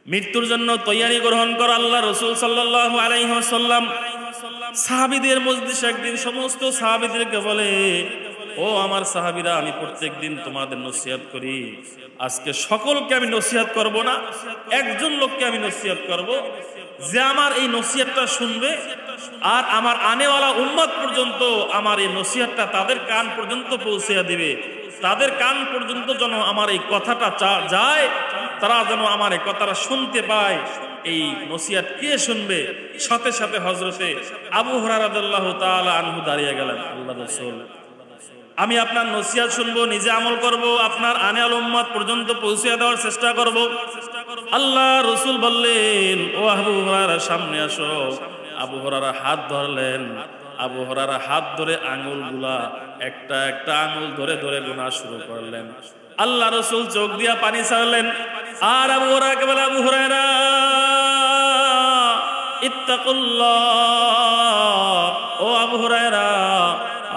মৃত্যুর জন্য তৈয়ারি গ্রহণ কর। আল্লাহ রাসূল সাল্লাল্লাহু আলাইহি ওয়াসাল্লাম সাহাবীদের মজলিসে একদিন সমস্ত সাহাবীদেরকে বলে, ও আমার সাহাবীরা, আমি প্রত্যেকদিন তোমাদের নসিহত করি, আজকে সকলকে আমি নসিহত করব না, একজন লোককে আমি নসিহত করব, যে আমার এই নসিহতটা শুনবে আর আমার আনেওয়ালা উম্মত পর্যন্ত আমার এই নসিহতটা তাদের কান পর্যন্ত পৌঁছে দিবে। তাদের কান পর্যন্ত যেন আমার এই কথাটা যায়, তারা যেন আমার এই কথাটা শুনতে পায়। এই নসিহত কে শুনবে? সাথে সাথে হযরতে আবু হুরায়রা রাদিয়াল্লাহু তাআলা আনহু দাঁড়িয়ে গেলেন। আল্লাহর রাসূল, আমি আপনার নসিহত শুনবো, নিজে আমল করব, আপনার আনেওয়ালা উম্মত পর্যন্ত পৌঁছে দেওয়ার চেষ্টা করব। আল্লাহ রাসূল বললেন, ও আবু হুরায়রা, সামনে আসো। আবু হুরায়রা হাত ধরলেন। আবু হুরায়রা হাত ধরে আঙ্গুলগুলা একটা একটা আঙ্গুল ধরে ধরে গোনা শুরু করলেন। আল্লাহ রাসূল চোখ দিয়া পানি ছাড়লেন আর আবু হুরায়রাকে বলে, আবু হুরায়রা, ইত্তাকুল্লাহ, ও আবু হুরায়রা,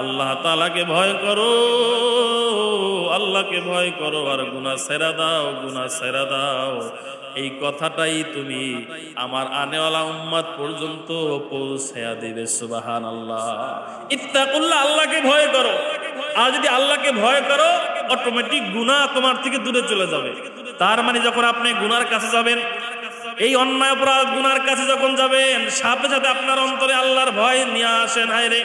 আল্লাহ তাআলাকে ভয় করো, আল্লাহকে ভয় করো আর গুনাহ ছেড়ে দাও, গুনাহ ছেড়ে দাও। এই কথাটাই তুমি আমার আনেওয়ালা উম্মত পর্যন্ত পৌঁছায়া দিবে। সুবহানাল্লাহ। ইত্তাকুল্লাহ, আল্লাহকে ভয় করো। আর যদি আল্লাহকে ভয় করো, অটোমেটিক গুনাহ তোমার থেকে দূরে চলে যাবে। তার মানে যখন আপনি গুনার কাছে যাবেন, এই অন্যায় অপরাধ গুনার কাছে যখন যাবেন, সাথে সাথে আপনার অন্তরে আল্লাহর ভয় নিয়ে আসেন। হায়রে,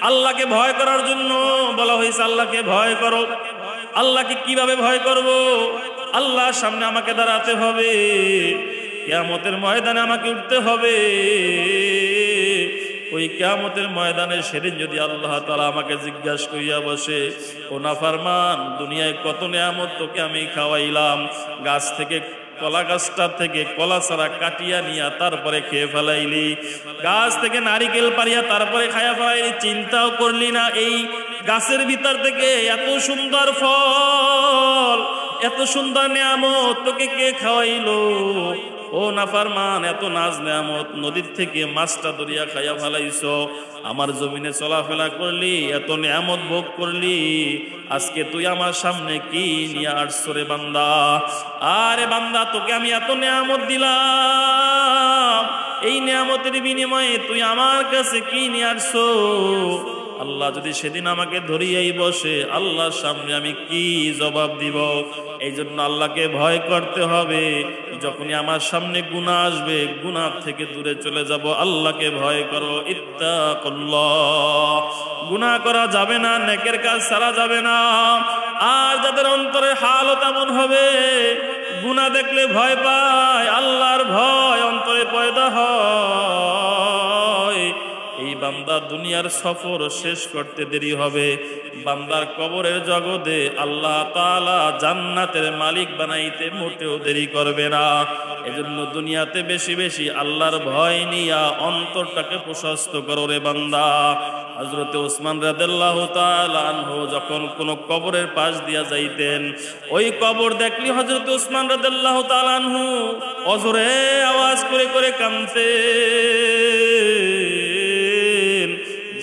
আল্লাহকে ভয় করার জন্য বলা হয়েছে আল্লাহকে ভয় করো। আল্লাহকে কিভাবে ভয় করব? আল্লাহর সামনে আমাকে দাঁড়াতে হবে, কিয়ামতের ময়দানে আমাকে উঠতে হবে। ওই কিয়ামতের ময়দানে সেদিন যদি আল্লাহ তাআলা আমাকে জিজ্ঞাসা করিয়া বসে, ও নাফরমান, দুনিয়ায় কত নিয়ামত তোকে আমি খাওয়াইলাম, গাছ থেকে, কলা গাছটা থেকে কলা ছাড়া কাটিয়া নিয়া তারপরে খেয়ে ফেলাইলি, গাছ থেকে নারিকেল পারিয়া তারপরে খাইয়া ফেলাইলি, চিন্তাও করলি না এই গাছের ভিতর থেকে এত সুন্দর ফল, এত সুন্দর নিয়ামত তোকে কে খাওয়াইলো? ও নাফরমান, এত নাজ নিয়ামত, নদীর থেকে মাছটা ধরিয়া খাইয়া ফেলাইছো, আমার জমিনে চলাফেরা করলি, এত নিয়ামত ভোগ করলি, আজকে তুই আমার সামনে কি নিয়ে আসছো রে বান্দা? আরে বান্দা, তোকে আমি এত নিয়ামত দিলাম, এই নিয়ামতের বিনিময়ে তুই আমার কাছে কি নিয়ে আসছো? আল্লাহ যদি সেদিন আমাকে ধরিয়াই বসে, আল্লাহর সামনে আমি কি জবাব দিব? এই জন্য আল্লাহকে ভয় করতে হবে। যখনই আমার সামনে গুনাহ আসবে, গুনাহ থেকে দূরে চলে যাব। আল্লাহকে ভয় করো। ইত্তাকুল্লাহ। গুনাহ করা যাবে না, নেকের কাজ ছাড়া যাবে না। আর যাদের অন্তরে হালত এমন হবে, গুনাহ দেখলে ভয় পায়, আল্লাহর ভয় অন্তরে পয়দা হয়, এই বান্দা দুনিয়ার সফর শেষ করতে দেরি হবে। বান্দার কবরের জগতে আল্লাহ তাআলা জান্নাতের মালিক বানাইতে মোটেও দেরি করবে না। এজন্য দুনিয়াতে বেশি বেশি আল্লাহর ভয় নিয়া অন্তরটাকে প্রশস্ত করো রে বান্দা। হযরতে ওসমান রাদিয়াল্লাহু তাআলা আনহু যখন কোন কবরের পাশ দিয়া যাইতেন, ওই কবর দেখলি হযরতে ওসমান রাদিয়াল্লাহু তাআলা আনহু অজরে আওয়াজ করে করে কাঁদতেন।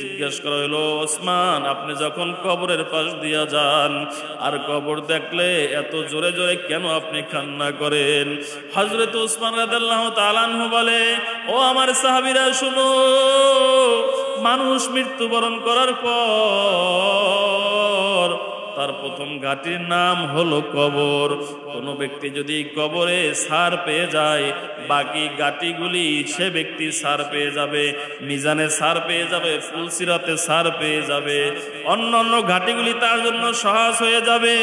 জিজ্ঞাসা করা হলো, ওসমান, আপনি যখন কবরের পাশ দিয়া যান আর কবর দেখলে এত জোরে জোরে কেন আপনি কান্না করেন? হযরত ওসমান রাদিয়াল্লাহু তাআলা আনহু বলে, ও আমার সাহাবীরা শুনো, মানুষ মৃত্যুবরণ করার পর তার প্রথম ঘাটির নাম হলো কবর। কোনো ব্যক্তি যদি কবরে ছাড় পেয়ে যায়, বাকি ঘাটিগুলি সে ব্যক্তি ছাড় পেয়ে যাবে, মিজানে ছাড় পেয়ে যাবে, ফুলসিরাতে ছাড় পেয়ে যাবে, অন্য অন্য ঘাটিগুলি তার জন্য সহজ হয়ে যাবে।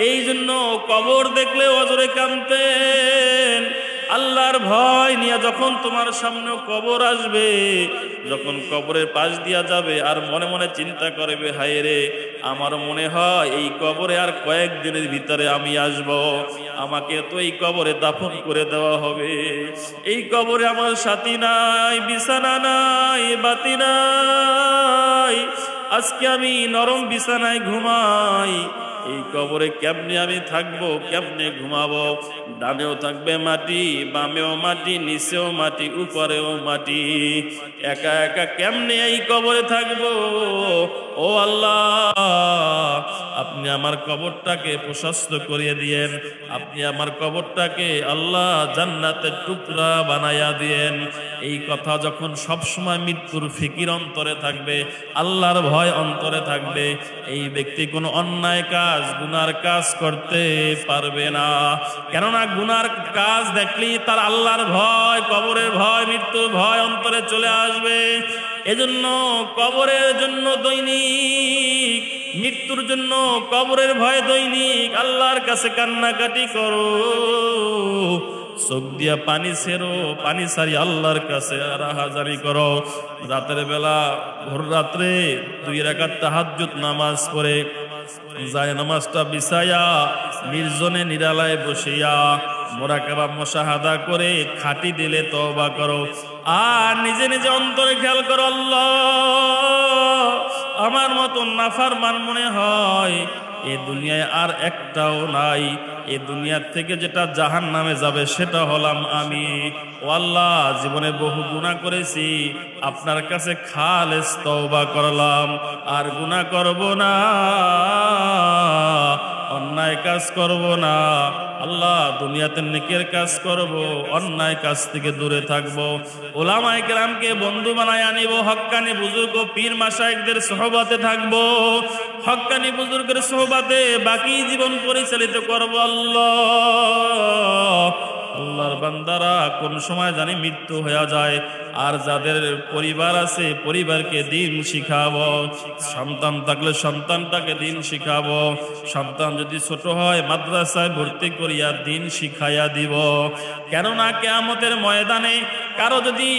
এই জন্য কবর দেখলে অজরে কাঁদতেন। আল্লাহর ভয় নিয়ে যখন তোমার সামনে কবর আসবে, যখন কবরের পাশ দিয়া যাবে আর মনে মনে চিন্তা করবে, হায় রে, আমার মনে হয় এই কবরে আর কয়েকদিনের ভিতরে আমি আসব, আমাকে তো এই কবরে দাফন করে দেওয়া হবে, এই কবরে আমার সাথী নাই, বিছানা নাই, বাতি নাই, আজকে আমি নরম বিছানায় ঘুমাই, এই কবরে কেমনে আমি থাকবো, কেমনে ঘুমাবো? ডানেও থাকবে মাটি, বামেও মাটি, নিচেও মাটি, উপরেও মাটি। একা একা কেমনে এই কবরে থাকবো? ও আল্লাহ, আপনি আমার কবরটাকে প্রশস্ত করিয়ে দিয়েন। আপনি আমার কবরটাকে আল্লাহ জান্নাতের টুকরা বানাইয়া দিয়েন। এই কথা যখন সবসময় মৃত্যুর ফিকির অন্তরে থাকবে, আল্লাহর ভয় অন্তরে থাকবে, এই ব্যক্তি কোনো অন্যায় কাজ, গুনার কাজ করতে পারবে না। কেননা গুনার কাজ দেখলেই তার আল্লাহর ভয়, কবরের ভয়, মৃত্যুর ভয় অন্তরে চলে আসবে। এজন্য কবরের জন্য দৈনিক, মৃত্যুর জন্য কবরের ভয় দৈনিক আল্লাহর কাছে কান্নাকাটি করো। চোখ দিয়া পানি ছেড়ো, পানি সারি আল্লাহর কাছে রাহাজারি করো। রাতের বেলা ভোর রাত্রে 2 রাকাত তাহাজ্জুদ নামাজ পড়ে যায় নামাজটা বিছায়া নির্জনে নিরালায় বসিয়া মুরাকাবা মুশাহাদা করে খাটি দিলে তওবা করো। আর নিজে নিজে অন্তরে খেয়াল করো, আল্লাহ আমার মতন নাফরমান মনে হয় এই দুনিয়ায় আর একটাও নাই। এই দুনিয়ার থেকে যেটা জাহান্নামে যাবে সেটা হলাম আমি। ও আল্লাহ, জীবনে বহু গুনাহ করেছি, আপনার কাছে খালেস তওবা করলাম, আর গুনাহ করব না, অন্যায় কাজ করব না। আল্লাহ, দুনিয়াতে নেকের কাজ করব, অন্যায় কাজ থেকে দূরে থাকব। ওলামায়ে কেরামকে বন্ধু বানায় আনিব, হক্কানি বুজুর্গ পীর মাশায়েখদের সোহবতে থাকব, হক্কানি বুজুর্গের সোহবতে বাকি জীবন পরিচালিত করব। আল্লাহ, আল্লাহর বান্দারা কোন সময় জানি মৃত্যু হয়ে যায়। আর যাদের পরিবার আছে পরিবারকে দিন শিখাবো, সন্তান থাকলে সন্তানটাকে দিন শিখাবো, সন্তান যদি ছোট হয় মাদ্রাসায় ভর্তি করিয়া দিন শিখাইয়া দিব। কেননা কিয়ামতের ময়দানে কারো যদি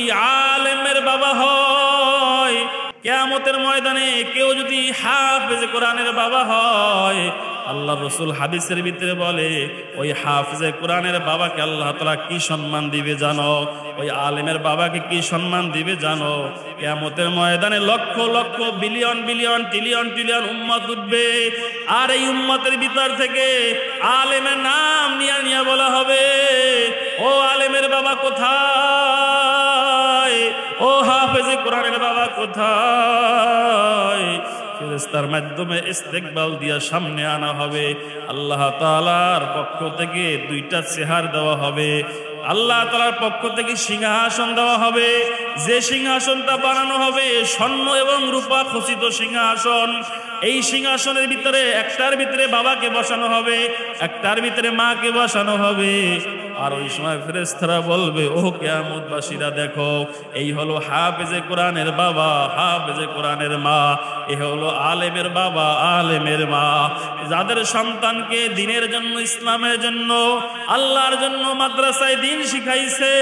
আলেমের বাবা হয়, কিয়ামতের ময়দানে কেউ যদি হাফেজে কোরআনের বাবা হয়, আল্লাহ রসুল হাদিসের ভিতরে বলে ওই হাফেজে কোরআনের বাবাকে আল্লাহ তাআলা কি সম্মান দিবে জানো? ওই আলেমের বাবাকে কি সম্মান দিবে জানো? কিয়ামতের ময়দানে lakh lakh billion billion trillion trillion উম্মত উঠবে, আর এই উম্মতের ভিতর থেকে আলেমের নাম নিয়ে নিয়ে বলা হবে, ও আলেমের বাবা কোথায়? ও হাফেজে কোরআনের বাবা কোথায়? ফেরেশতার মাধ্যমে ইস্তেকবাল দিয়া সামনে আনা হবে। আল্লাহ তাআলার পক্ষ থেকে 2টা চেহারা দেওয়া হবে। আল্লাহ তাআলার পক্ষ থেকে সিংহাসন দেওয়া হবে। যে সিংহাসনটা বানানো হবে স্বর্ণ এবং রূপা খচিত সিংহাসন। এই সিংহাসনের ভিতরে একটার ভিতরে বাবাকে বসানো হবে, একটার ভিতরে মাকে বসানো হবে। আর ওই সময় ফেরেশতারা বলবে, ও কিয়ামতবাসীরা দেখো, এই হলো হাফেজে কোরআনের বাবা, হাফেজে কোরআনের মা, এ হলো আলেমের বাবা, আলেমের মা, যাদের সন্তানকে দ্বীনের জন্য, ইসলামের জন্য, আল্লাহর জন্য মাদ্রাসায় দ্বীন শিখাইছে।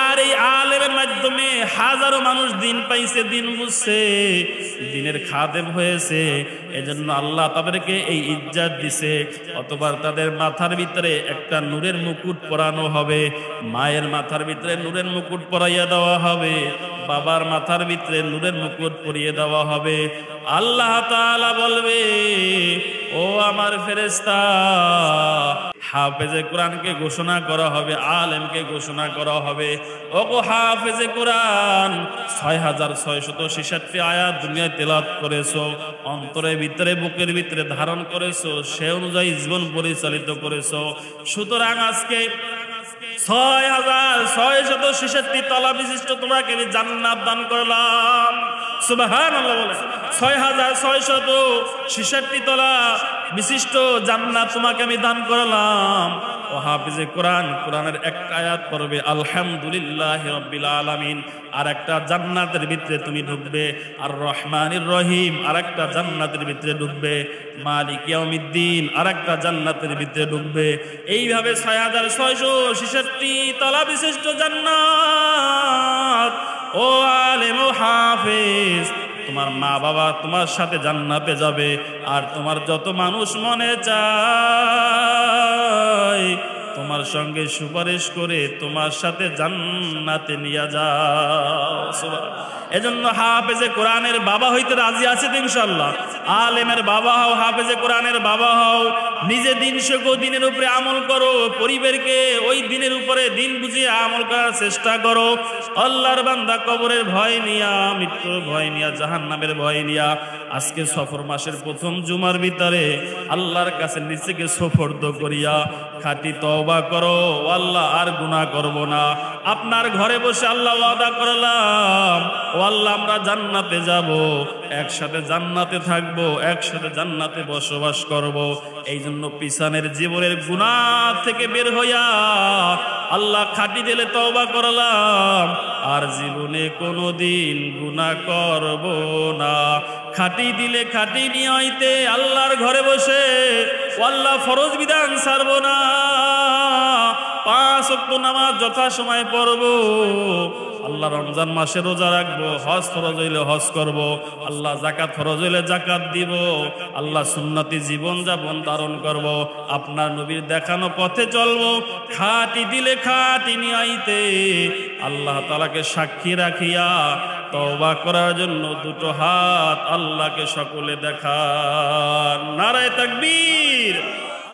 আর এই আলেমের মাধ্যমে হাজারো মানুষ দ্বীন পাইছে, দ্বীন বুঝছে, দ্বীনের খাদেম হয়েছে। এজন্য আল্লাহ তাদেরকে এই ইজ্জত দিছে। অতঃপর তাদের মাথার ভিতরে একটা নূরের মুকুট পরানো হবে, মায়ের মাথার ভিতরে নূরের মুকুট পরাইয়া দেওয়া হবে, বাবার মাথার ভিতরে নূরের মুকুট পরিয়ে দেওয়া হবে। আল্লাহ তাআলা বলবে, ও আমার ফেরেশতা, হাফেজে কোরআনকে ঘোষণা করা হবে, আলেমকে ঘোষণা করা হবে, ও গো হাফেজে কোরআন, 6666 আয়াত দুনিয়ায় তেলাওয়াত করেছো, অন্তরের ভিতরে বুকের ভিতরে ধারণ করেছো, সে অনুযায়ী জীবন পরিচালিত করেছো। সুতরাং আজকে 6666 তলা বিশিষ্ট তোমাকে আমি জান্নাত দান করলাম। সুবহানাল্লাহ বলে 6666 তলা বিশিষ্ট জান্নাত তোমাকে আমি দান করলাম। ও হাফেজে কোরআন, কোরআনের একটা আয়াত পড়বে আলহামদুলিল্লাহি রাব্বিল আলামিন, আর একটা জান্নাতের ভিতরে তুমি ঢুকবে, আর রহমানির রহিম আর একটা জান্নাতের ভিতরে ঢুকবে, মালিক ইয়াউমিদ্দিন আর একটা জান্নাতের ভিতরে ঢুকবে। এইভাবে 6666 তলা বিশিষ্ট জান্নাত। ও আলেম ও হাফেজ, তোমার মা বাবা তোমার সাথে জান্নাতে যাবে, আর তোমার যত মানুষ মনে চায় তোমার সঙ্গে সুপারিশ করে তোমার সাথে জান্নাতে নিয়ে যাও। সুবহানাল্লাহ। এজন্য হাফেজে কোরআনের বাবা হইতে রাজি আছে তো ইনশাআল্লাহ? আলেমের বাবা হও, হাফেজে কোরআনের বাবা হও, নিজে দিন শেখো, দিনের উপরে আমল করো, পরিবারকে ওই দিনের উপরে দিন বুঝিয়ে আমল করার চেষ্টা করো। আল্লাহর বান্দা কবরের ভয় নিয়া, মৃত্যুর ভয় নিয়া, জাহান্নামের ভয় নিয়া আজকে সফর মাসের প্রথম জুমার ভিতরে আল্লাহর কাছে নিজেকে সুপর্দ করিয়া খাঁটি তওবা করো, আল্লাহ আর গুনাহ করব না। আপনার ঘরে বসে আল্লাহ ওয়াদা করলাম, ও আল্লাহ আমরা জান্নাতে যাব, একসাথে জান্নাতে থাকবো, একসাথে জান্নাতে বসবাস করব। এই জন্য পিছনের জীবনের গুনাহ থেকে বের হইয়া আল্লাহ খাঁটি দিলে তওবা করলাম, আর জীবনে কোনোদিন গুনাহ করব না। খাঁটি দিলে খাঁটি নিয়তে আল্লাহর ঘরে বসে আল্লাহ ফরজ বিধান ছাড়বো না। 5 ওয়াক্ত নামাজ যথা সময় পড়ব, আল্লাহ রমজান মাসে রোজা রাখবো, হজ ফরজ হইলে হজ করব, আল্লাহ যাকাত ফরজ হইলে যাকাত দিব, আল্লাহ সুন্নতি জীবন যাপন ধারণ করব, আপনার নবীর দেখানো পথে চলবো। খাঁটি দিলে খাঁটি নিয়াইতে আল্লাহ তাআলাকে সাক্ষী রাখিয়া তওবা করার জন্য দুটো হাত আল্লাহকে সকলে দেখান। নারায়ে তাকবীর।